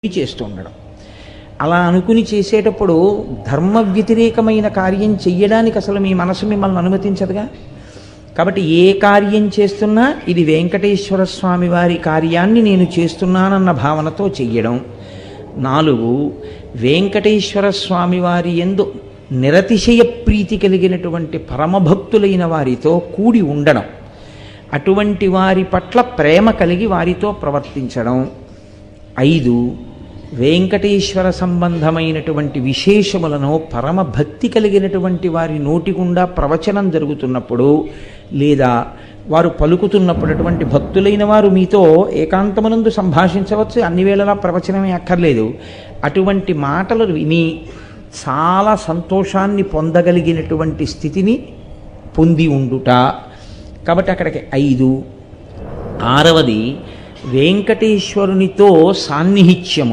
చేస్తూ ఉండడం. అలా అనుకుని చేసేటప్పుడు ధర్మ వ్యతిరేకమైన కార్యం చెయ్యడానికి అసలు మీ మనసు మిమ్మల్ని అనుమతించదుగా. కాబట్టి ఏ కార్యం చేస్తున్నా ఇది వెంకటేశ్వర స్వామి వారి కార్యాన్ని నేను చేస్తున్నానన్న భావనతో చెయ్యడం. 4, వెంకటేశ్వర స్వామి వారి యందు నిరతిశయ ప్రీతి కలిగినటువంటి పరమభక్తులైన వారితో కూడి ఉండడం, అటువంటి వారి పట్ల ప్రేమ కలిగి వారితో ప్రవర్తించడం. 5, వెంకటేశ్వర సంబంధమైనటువంటి విశేషములను పరమ భక్తి కలిగినటువంటి వారి నోటి గుండా ప్రవచనం జరుగుతున్నప్పుడు లేదా వారు పలుకుతున్నప్పుడు అటువంటి భక్తులైన వారు మీతో ఏకాంతమునందు సంభాషించవచ్చు, అన్ని వేళలా ప్రవచనమే అక్కర్లేదు. అటువంటి మాటలు విని చాలా సంతోషాన్ని పొందగలిగినటువంటి స్థితిని పొంది ఉండుట. కాబట్టి అక్కడికి 5. 6వది వెంకటేశ్వరునితో సాన్నిహిత్యము.